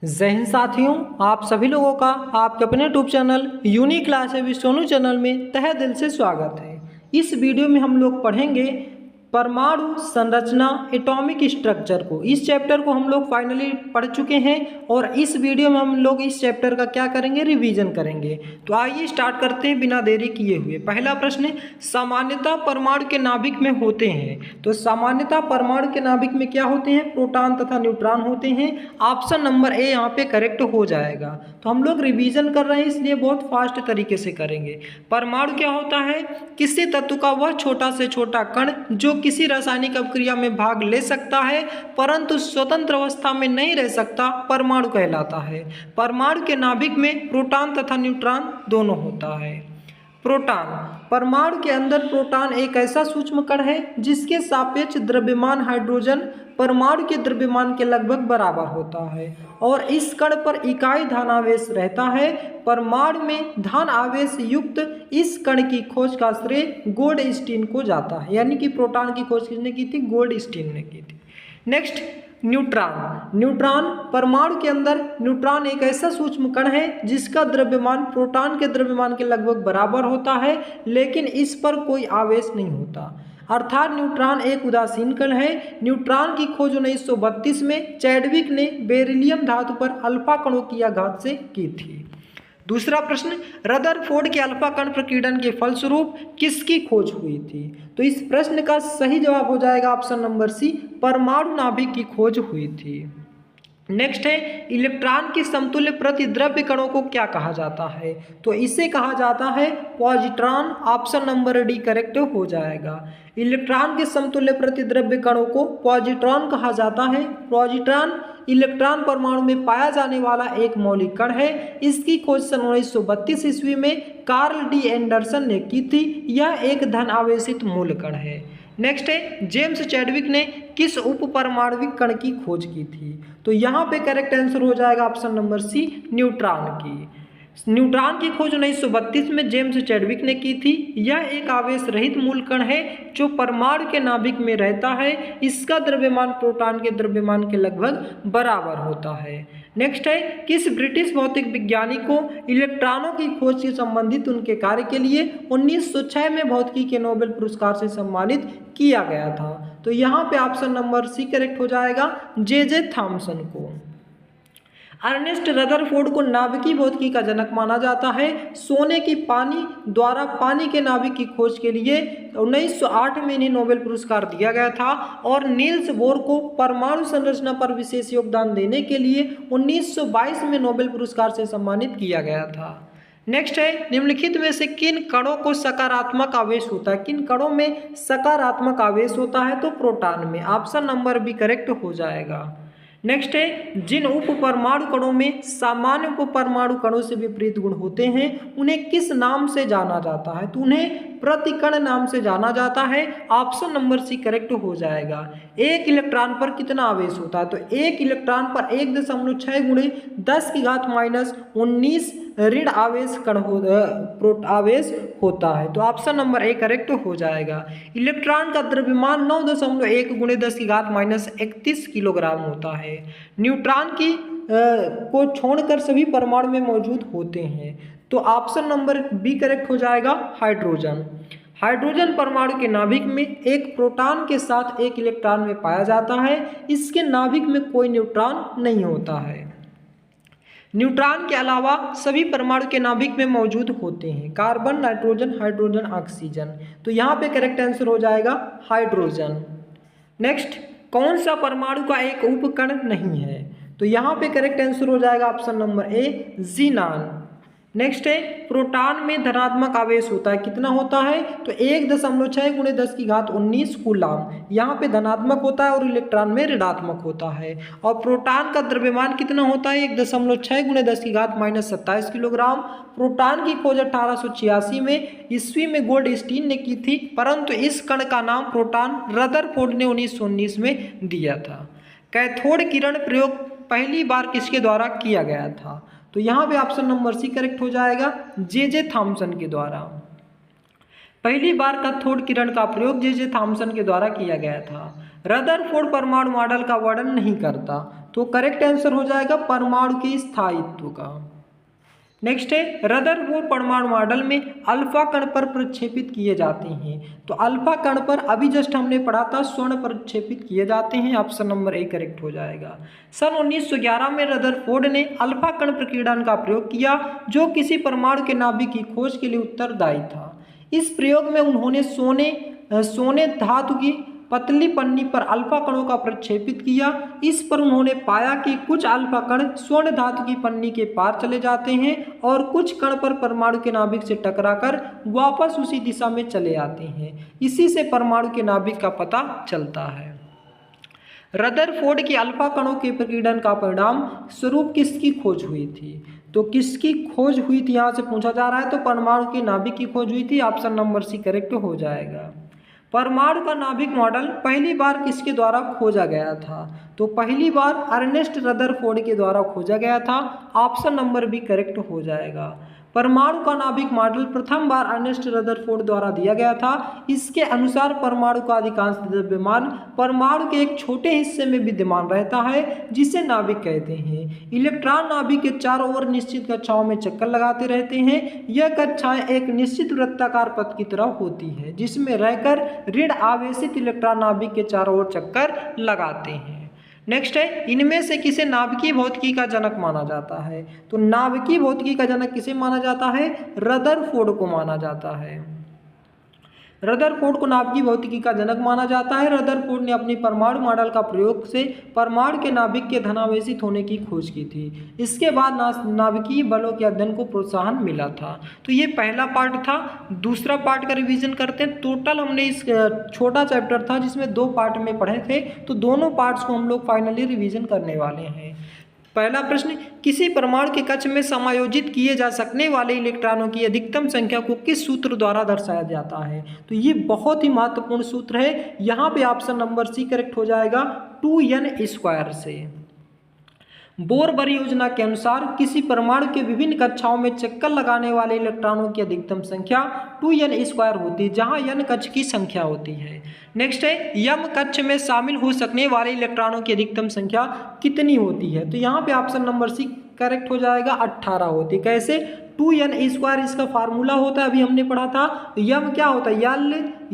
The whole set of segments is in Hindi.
जय हिंद साथियों, आप सभी लोगों का आपके अपने YouTube channel unique class with Sonu channel में तहे दिल से स्वागत है। इस वीडियो में हम लोग पढ़ेंगे परमाणु संरचना एटॉमिक स्ट्रक्चर को। इस चैप्टर को हम लोग फाइनली पढ़ चुके हैं और इस वीडियो में हम लोग इस चैप्टर का क्या करेंगे, रिवीजन करेंगे। तो आइए स्टार्ट करते हैं बिना देरी किए हुए। पहला प्रश्न, सामान्यतः परमाणु के नाभिक में होते हैं। तो सामान्यतः परमाणु के नाभिक में क्या होते हैं, प्रोटॉन तथा न्यूट्रॉन होते हैं। ऑप्शन नंबर ए यहाँ पे करेक्ट हो जाएगा। तो हम लोग रिवीजन कर रहे हैं इसलिए बहुत फास्ट तरीके से करेंगे। परमाणु क्या होता है, किसी तत्व का वह छोटा से छोटा कण जो किसी रासायनिक अभिक्रिया में भाग ले सकता है परंतु स्वतंत्र अवस्था में नहीं रह सकता, परमाणु कहलाता है। परमाणु के नाभिक में प्रोटॉन तथा न्यूट्रॉन दोनों होता है। प्रोटॉन, परमाणु के अंदर प्रोटॉन एक ऐसा सूक्ष्म कण है जिसके सापेक्ष द्रव्यमान हाइड्रोजन परमाणु के द्रव्यमान के लगभग बराबर होता है और इस कण पर इकाई धनावेश रहता है। परमाणु में धन आवेश युक्त इस कण की खोज का श्रेय गोल्डस्टीन को जाता है, यानी कि प्रोटॉन की खोज किसने की थी, गोल्डस्टीन ने की थी। Next, neutron. न्यूट्रॉन, परमाणु के अंदर न्यूट्रॉन एक ऐसा सूक्ष्म कण है जिसका द्रव्यमान प्रोटॉन के द्रव्यमान के लगभग बराबर होता है लेकिन इस पर कोई आवेश नहीं होता, अर्थात न्यूट्रॉन एक उदासीन कण है। न्यूट्रॉन की खोज 1932 में चैडविक ने बेरिलियम धातु पर अल्फा कणों की आघात से की थी। दूसरा प्रश्न, रदरफोर्ड के अल्फा कण प्रकीर्णन के फलस्वरूप किसकी खोज हुई थी। तो इस प्रश्न का सही जवाब हो जाएगा ऑप्शन नंबर सी, परमाणु नाभिक की खोज हुई थी। नेक्स्ट है, इलेक्ट्रॉन की समतुल्य प्रतिद्रव्य कणों को क्या कहा जाता है। तो इसे कहा जाता है positron. Option number D correct हो जाएगा। इलेक्ट्रॉन के समतुल्य प्रतिद्रव्य कणों को पॉजिट्रॉन कहा जाता है। पॉजिट्रॉन इलेक्ट्रॉन परमाणु में पाया जाने वाला एक मौलिक कण है। इसकी खोज सन 1932 ईस्वी में कार्ल डी एंडरसन ने की थी। यह एक धन आवेशित मूल कण है। नेक्स्ट है, जेम्स चैडविक ने किस उप परमाणविक कण की खोज की थी। तो यहाँ पे करेक्ट आंसर हो जाएगा ऑप्शन नंबर सी, न्यूट्रॉन की। न्यूट्रॉन की खोज 1932 में जेम्स चैडविक ने की थी। यह एक आवेश रहित मूल कण है जो परमाणु के नाभिक में रहता है। इसका द्रव्यमान प्रोटॉन के द्रव्यमान के लगभग बराबर होता है। नेक्स्ट है, किस ब्रिटिश भौतिक विज्ञानी को इलेक्ट्रॉनों की खोज से संबंधित उनके कार्य के लिए 1906 में भौतिकी के नोबेल पुरस्कार से सम्मानित किया गया था। तो यहाँ पे ऑप्शन नंबर सी करेक्ट हो जाएगा, जे थॉमसन को। अर्नेस्ट रदरफोर्ड को नाभिकीय भौतिकी का जनक माना जाता है। सोने की पानी द्वारा पानी के नाभिक की खोज के लिए 1908 में इन्हें नोबेल पुरस्कार दिया गया था और नील्स बोर को परमाणु संरचना पर विशेष योगदान देने के लिए 1922 में नोबेल पुरस्कार से सम्मानित किया गया था। नेक्स्ट है, निम्नलिखित में से किन कणों को सकारात्मक आवेश होता है। किन कणों में सकारात्मक आवेश होता है, तो प्रोटॉन में। ऑप्शन नंबर बी करेक्ट हो जाएगा। नेक्स्ट है, जिन उप परमाणु कणों में सामान्य उप परमाणु कणों से विपरीत गुण होते हैं उन्हें किस नाम से जाना जाता है। तो उन्हें प्रतिकण नाम से जाना जाता है। ऑप्शन नंबर सी करेक्ट हो जाएगा। एक इलेक्ट्रॉन पर कितना आवेश होता है, तो एक इलेक्ट्रॉन पर 1.6 गुणे 10 की घात -19 ऋण आवेश कण आवेश होता है। तो ऑप्शन नंबर ए करेक्ट हो जाएगा। इलेक्ट्रॉन का द्रव्यमान 9.1 गुणे 10 की घात -31 किलोग्राम होता है। न्यूट्रॉन की को छोड़कर सभी परमाणु में मौजूद होते हैं। तो ऑप्शन नंबर बी करेक्ट हो जाएगा, हाइड्रोजन। हाइड्रोजन परमाणु के नाभिक में एक प्रोटॉन के साथ एक इलेक्ट्रॉन में पाया जाता है। इसके नाभिक में कोई न्यूट्रॉन नहीं होता है। न्यूट्रॉन के अलावा सभी परमाणु के नाभिक में मौजूद होते हैं कार्बन, नाइट्रोजन, हाइड्रोजन, ऑक्सीजन। तो यहाँ पे करेक्ट आंसर हो जाएगा हाइड्रोजन। नेक्स्ट, कौन सा परमाणु का एक उपकण नहीं है। तो यहाँ पे करेक्ट आंसर हो जाएगा option number A, xenon. Next है, प्रोटॉन में धनात्मक आवेश होता है। कितना होता है, तो 1.6 गुणे 10 की घात 19 कूलाम। यहाँ पे धनात्मक होता है और इलेक्ट्रॉन में ऋणात्मक होता है। और प्रोटॉन का द्रव्यमान कितना होता है, 1.6 गुणे 10 की घात -27 किलोग्राम। प्रोटॉन की खोज 1886 में ईस्वी में गोल्डस्टीन ने की थी परंतु इस कण का नाम प्रोटॉन रदरफोर्ड ने 1919 में दिया था। कैथोड किरण प्रयोग पहली बार किसके द्वारा किया गया था। तो यहाँ पे ऑप्शन नंबर सी करेक्ट हो जाएगा, जे थॉमसन के द्वारा। पहली बार कैथोड किरण का प्रयोग जे थॉमसन के द्वारा किया गया था। रदरफोर्ड परमाणु मॉडल का वर्णन नहीं करता। तो करेक्ट आंसर हो जाएगा परमाणु के स्थायित्व का। नेक्स्ट है रदरफोर्ड परमाणु मॉडल में अल्फा कण पर प्रक्षेपित किए जाते हैं। तो अल्फा कण पर अभी जस्ट हमने पढ़ा था स्वर्ण प्रक्षेपित किए जाते हैं। ऑप्शन नंबर ए करेक्ट हो जाएगा। सन 1911 में रदरफोर्ड ने अल्फा कण प्रकीर्णन का प्रयोग किया जो किसी परमाणु के नाभिक की खोज के लिए उत्तरदायी था। इस प्रयोग में उन्होंने सोने धातु की पतली पन्नी पर अल्फा कणों का प्रक्षेपित किया। इस पर उन्होंने पाया कि कुछ अल्फा कण स्वर्ण धातु की पन्नी के पार चले जाते हैं और कुछ कण पर परमाणु के नाभिक से टकराकर वापस उसी दिशा में चले आते हैं। इसी से परमाणु के नाभिक का पता चलता है। रदरफोर्ड की अल्फा कणों के प्रकीर्णन का परिणाम स्वरूप किसकी खोज हुई थी? तो किसकी खोज हुई थी यहाँ से पूछा जा रहा है। तो परमाणु के नाभिक की खोज हुई थी। ऑप्शन नंबर सी करेक्ट हो जाएगा। परमाणु का नाभिक मॉडल पहली बार किसके द्वारा खोजा गया था? तो पहली बार अर्नेस्ट रदरफोर्ड के द्वारा खोजा गया था। ऑप्शन नंबर बी करेक्ट हो जाएगा। परमाणु का नाभिक मॉडल प्रथम बार अर्नेस्ट रदरफोर्ड द्वारा दिया गया था। इसके अनुसार परमाणु का अधिकांश द्रव्यमान परमाणु के एक छोटे हिस्से में विद्यमान रहता है जिसे नाभिक कहते हैं। इलेक्ट्रॉन नाभिक के चारों ओर निश्चित कक्षाओं में चक्कर लगाते रहते हैं। यह कक्षाएं एक निश्चित वृत्ताकार पथ की तरह होती है जिसमें रहकर ऋण आवेशित इलेक्ट्रॉन नाभिक के चारों ओर चक्कर लगाते हैं। नेक्स्ट है इनमें से किसे नाभिकीय भौतिकी का जनक माना जाता है? तो नाभिकीय भौतिकी का जनक किसे माना जाता है? रदरफोर्ड को माना जाता है। रदरफोर्ड को नाभिकीय भौतिकी का जनक माना जाता है। रदरफोर्ड ने अपनी परमाणु मॉडल का प्रयोग से परमाणु के नाभिक के धनावेशित होने की खोज की थी। इसके बाद नाभिकीय बलों के अध्ययन को प्रोत्साहन मिला था। तो ये पहला पार्ट था। दूसरा पार्ट का रिवीजन करते हैं। टोटल हमने इस छोटा चैप्टर था जिसमें 2 पार्ट में पढ़े थे, तो दोनों पार्ट्स को हम लोग फाइनली रिवीजन करने वाले हैं। पहला प्रश्न, किसी परमाणु के कक्ष में समायोजित किए जा सकने वाले इलेक्ट्रॉनों की अधिकतम संख्या को किस सूत्र द्वारा दर्शाया जाता है? तो ये बहुत ही महत्वपूर्ण सूत्र है। यहाँ पे ऑप्शन नंबर सी करेक्ट हो जाएगा 2n² से। बोर परियोजना के अनुसार किसी परमाणु के विभिन्न कक्षाओं में चक्कर लगाने वाले इलेक्ट्रॉनों की अधिकतम संख्या 2n² होती है जहां n कक्ष की संख्या होती है। नेक्स्ट है यम कक्ष में शामिल हो सकने वाले इलेक्ट्रॉनों की अधिकतम संख्या कितनी होती है? तो यहाँ पे ऑप्शन नंबर सी करेक्ट हो जाएगा 18 होती है। कैसे? 2n² इसका फार्मूला होता है, अभी हमने पढ़ा था। यम क्या होता है?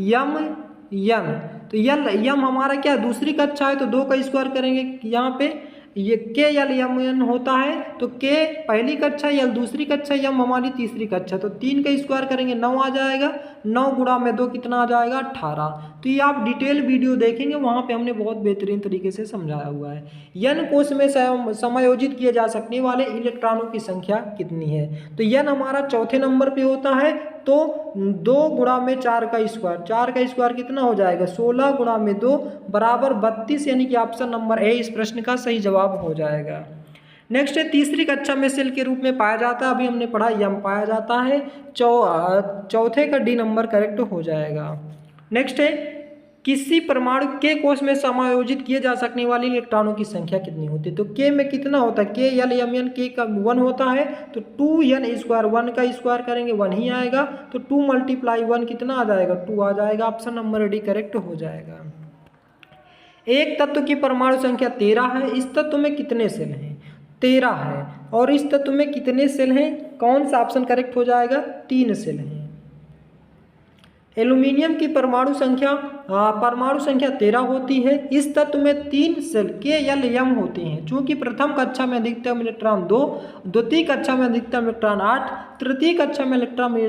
यम यन। तो यम हमारा क्या दूसरी कक्षा है तो 2 का स्क्वायर करेंगे। यहाँ पे ये के यल यम एन होता है तो के पहली कक्षा, यल दूसरी कक्षा, यम हमारी तीसरी कक्षा, तो 3 का स्क्वायर करेंगे 9 आ जाएगा। 9 गुणा में 2 कितना आ जाएगा? 18। तो ये आप डिटेल वीडियो देखेंगे वहाँ पे हमने बहुत बेहतरीन तरीके से समझाया हुआ है। n कोश में समायोजित किए जा सकने वाले इलेक्ट्रॉनों की संख्या कितनी है? तो n हमारा चौथे नंबर पे होता है तो 2 गुणा में 4 का स्क्वायर, 4 का स्क्वायर कितना हो जाएगा? 16 गुणा में 2 बराबर 32, यानी कि ऑप्शन नंबर ए इस प्रश्न का सही जवाब हो जाएगा। नेक्स्ट है तीसरी कक्षा में सेल के रूप में पाया जाता है, अभी हमने पढ़ा यम पाया जाता है। चौथे का डी नंबर करेक्ट हो जाएगा। नेक्स्ट है किसी परमाणु के कोश में समायोजित किए जा सकने वाले इलेक्ट्रॉनों की संख्या कितनी होती है? तो के में कितना होता है? के यल यम एन के का 1 होता है तो 2n², 1 का स्क्वायर करेंगे 1 ही आएगा। तो 2 × 1 कितना आ जाएगा? 2 आ जाएगा। ऑप्शन नंबर डी करेक्ट हो जाएगा। एक तत्व की परमाणु संख्या 13 है। इस तत्व में कितने सेल हैं? 13 है। और इस तत्व में कितने सेल हैं? कौन सा ऑप्शन करेक्ट हो जाएगा? 3 सेल हैं। एल्यूमिनियम की परमाणु संख्या 13 होती है। इस तत्व में 3 सेल के यल यम होते हैं। चूंकि प्रथम कक्षा में अधिकतम इलेक्ट्रॉन 2, द्वितीय कक्षा में अधिकतम इलेक्ट्रॉन 8, तृतीय कक्षा में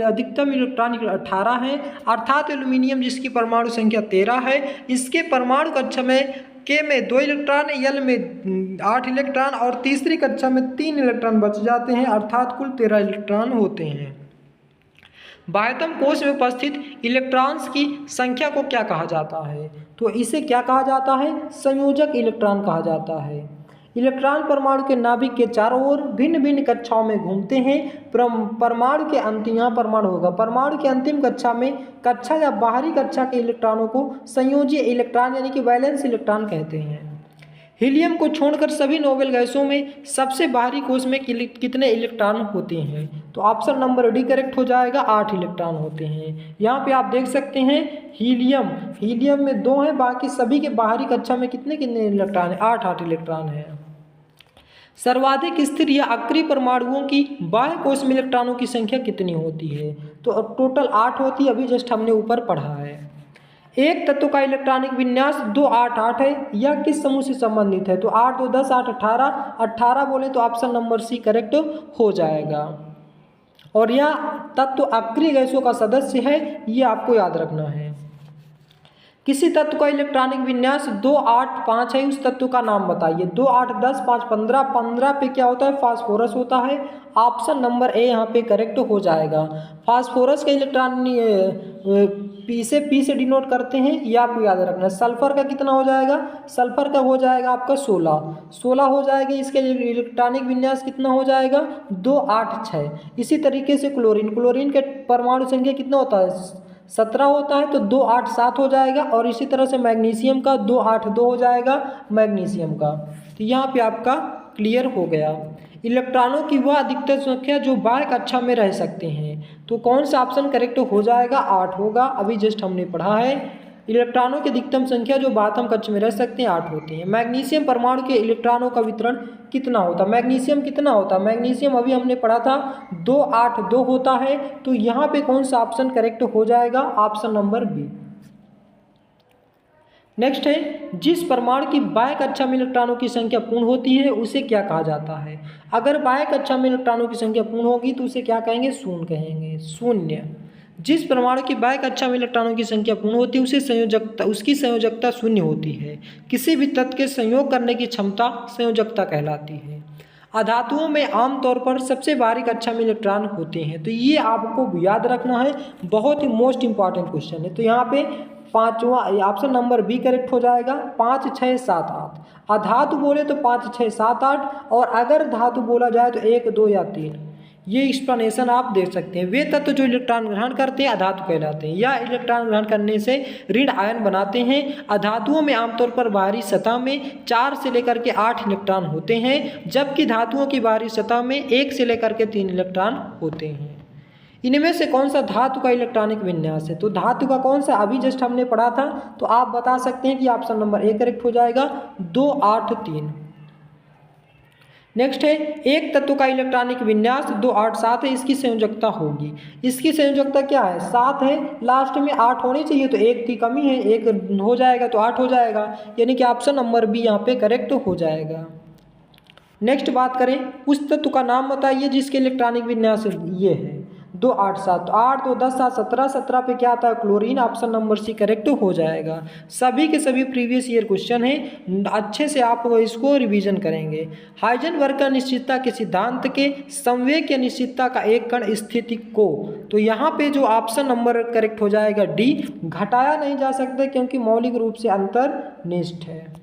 अधिकतम इलेक्ट्रॉन 18 है, अर्थात एल्यूमिनियम जिसकी परमाणु संख्या 13 है, इसके परमाणु कक्षा में के में 2 इलेक्ट्रॉन, यल में 8 इलेक्ट्रॉन और तीसरी कक्षा में 3 इलेक्ट्रॉन बच जाते हैं, अर्थात कुल 13 इलेक्ट्रॉन होते हैं। बाह्यतम कोश में उपस्थित इलेक्ट्रॉन्स की संख्या को क्या कहा जाता है? तो इसे क्या कहा जाता है? संयोजक इलेक्ट्रॉन कहा जाता है। इलेक्ट्रॉन परमाणु के नाभिक के चारों ओर भिन्न भिन्न कक्षाओं में घूमते हैं। परमाणु के अंतिम, यहाँ परमाणु होगा, परमाणु के अंतिम कक्षा या बाहरी कक्षा के इलेक्ट्रॉनों को संयोजी इलेक्ट्रॉन यानी कि वैलेंस इलेक्ट्रॉन कहते हैं। हीलियम को छोड़कर सभी नोबेल गैसों में सबसे बाहरी कोश में कितने इलेक्ट्रॉन होते हैं? तो ऑप्शन नंबर डी करेक्ट हो जाएगा। 8 इलेक्ट्रॉन होते हैं। यहाँ पे आप देख सकते हैं हीलियम में 2 हैं, बाकी सभी के बाहरी कक्षा में कितने इलेक्ट्रॉन हैं? 8 इलेक्ट्रॉन हैं। सर्वाधिक स्थिर या अक्रिय परमाणुओं की बाह्य कोश में इलेक्ट्रॉनों की संख्या कितनी होती है? तो टोटल 8 होती है, अभी जस्ट हमने ऊपर पढ़ा है। एक तत्व का इलेक्ट्रॉनिक विन्यास 2 8 8 है, यह किस समूह से संबंधित है? तो 8 2 10 8 18 बोले तो ऑप्शन नंबर सी करेक्ट हो जाएगा। और यह तत्व अक्रिय गैसों का सदस्य है, ये आपको याद रखना है। किसी तत्व का इलेक्ट्रॉनिक विन्यास 2 8 5 है, उस तत्व का नाम बताइए। 2 8 10 5 15 15 पे क्या होता है? फास्फोरस होता है। ऑप्शन नंबर ए यहाँ पे करेक्ट हो जाएगा। फास्फोरस का इलेक्ट्रॉन पी से डिनोट करते हैं, ये आपको याद रखना है। सल्फर का कितना हो जाएगा? सल्फर का हो जाएगा आपका 16 हो जाएगा। इसके इलेक्ट्रॉनिक विन्यास कितना हो जाएगा? 2 8 6। इसी तरीके से क्लोरीन के परमाणु संख्या कितना होता है? 17 होता है, तो 2 8 7 हो जाएगा। और इसी तरह से मैग्नीशियम का 2 8 2 हो जाएगा मैग्नीशियम का। तो यहाँ पे आपका क्लियर हो गया। इलेक्ट्रॉनों की वह अधिकतम संख्या जो बाह्य कक्षा में रह सकते हैं, तो कौन सा ऑप्शन करेक्ट हो जाएगा? 8 होगा, अभी जस्ट हमने पढ़ा है। इलेक्ट्रॉनों की अधिकतम संख्या जो बाह्यतम कक्षा में रह सकते हैं 8 होती है। मैग्नीशियम परमाणु के इलेक्ट्रॉनों का वितरण कितना होता है? मैग्नीशियम कितना होता है? मैग्नीशियम अभी हमने पढ़ा था 2 8 2 होता है। तो यहाँ पे कौन सा ऑप्शन करेक्ट हो जाएगा? Option number B. नेक्स्ट है, जिस परमाणु की बाह्य कक्षा में इलेक्ट्रॉनों की संख्या पूर्ण होती है उसे क्या कहा जाता है? अगर बाह्य कक्षा में इलेक्ट्रॉनों की संख्या पूर्ण होगी तो उसे क्या कहेंगे? शून्य कहेंगे। शून्य। जिस परमाणु की बाह्य कक्षा में इलेक्ट्रॉनों की संख्या पूर्ण होती है उसकी संयोजकता शून्य होती है। किसी भी तत्व के संयोग करने की क्षमता संयोजकता कहलाती है। अधातुओं में आमतौर पर सबसे बारीक कक्षा में इलेक्ट्रॉन होते हैं, तो ये आपको याद रखना है, बहुत ही मोस्ट इंपॉर्टेंट क्वेश्चन है। तो यहाँ पे पांचवा ऑप्शन नंबर बी करेक्ट हो जाएगा। 5 6 7 8। अधातु बोले तो 5 6 7 8, और अगर धातु बोला जाए तो 1 2 या 3। ये एक्सप्लेनेशन आप देख सकते हैं। वे तत्व जो इलेक्ट्रॉन ग्रहण करते हैं अधातु कहलाते हैं, या इलेक्ट्रॉन ग्रहण करने से ऋण आयन बनाते हैं। अधातुओं में आमतौर पर बाहरी सतह में 4 से लेकर के 8 इलेक्ट्रॉन होते हैं, जबकि धातुओं की बाहरी सतह में 1 से लेकर के 3 इलेक्ट्रॉन होते हैं। इनमें से कौन सा धातु का इलेक्ट्रॉनिक विन्यास है? तो धातु का कौन सा अभी जस्ट हमने पढ़ा था, तो आप बता सकते हैं कि ऑप्शन नंबर ए करेक्ट हो जाएगा। 2 8 3। नेक्स्ट है, एक तत्व का इलेक्ट्रॉनिक विन्यास 2 8 7 है, इसकी संयोजकता होगी। इसकी संयोजकता क्या है? 7 है, लास्ट में 8 होनी चाहिए, तो 1 की कमी है, 1 हो जाएगा तो 8 हो जाएगा, यानी कि ऑप्शन नंबर बी यहाँ पे करेक्ट हो जाएगा। नेक्स्ट बात करें, उस तत्व का नाम बताइए जिसके इलेक्ट्रॉनिक विन्यास ये है 2 8 7। 8 2 10 7 17। 17 पे क्या आता है? Chlorine. Option number C correct हो जाएगा। सभी के सभी प्रीवियस ईयर क्वेश्चन है, अच्छे से आप इसको रिवीजन करेंगे। हाइजेनबर्ग का निश्चितता के सिद्धांत के संवेग या निश्चितता का एक कण स्थिति को, तो यहाँ पे जो ऑप्शन नंबर करेक्ट हो जाएगा डी। घटाया नहीं जा सकता क्योंकि मौलिक रूप से अंतर्निष्ठ है।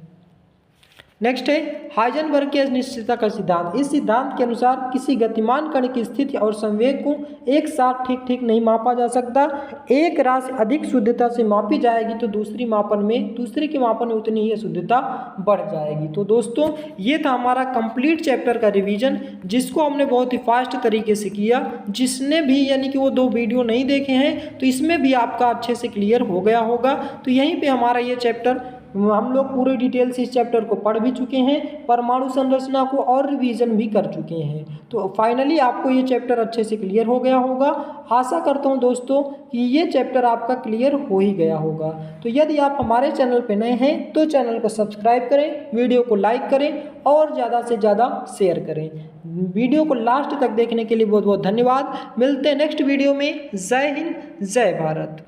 नेक्स्ट है, हाइजेनबर्ग के निश्चितता का सिद्धांत। इस सिद्धांत के अनुसार किसी गतिमान कण की स्थिति और संवेग को एक साथ ठीक नहीं मापा जा सकता। एक राशि अधिक शुद्धता से मापी जाएगी तो दूसरे के मापन में उतनी ही शुद्धता बढ़ जाएगी। तो दोस्तों, ये था हमारा कंप्लीट चैप्टर का रिवीजन, जिसको हमने बहुत ही फास्ट तरीके से किया। जिसने भी यानी कि वो 2 वीडियो नहीं देखे हैं तो इसमें भी आपका अच्छे से क्लियर हो गया होगा। तो यहीं पर हमारा ये चैप्टर हम लोग पूरे डिटेल से इस चैप्टर को पढ़ भी चुके हैं, परमाणु संरचना को और रिवीजन भी कर चुके हैं। तो फाइनली आपको ये चैप्टर अच्छे से क्लियर हो गया होगा। आशा करता हूँ दोस्तों कि ये चैप्टर आपका क्लियर हो ही गया होगा। तो यदि आप हमारे चैनल पर नए हैं तो चैनल को सब्सक्राइब करें, वीडियो को लाइक करें और ज़्यादा से ज़्यादा शेयर करें। वीडियो को लास्ट तक देखने के लिए बहुत बहुत धन्यवाद। मिलते हैं नेक्स्ट वीडियो में। जय हिंद, जय भारत।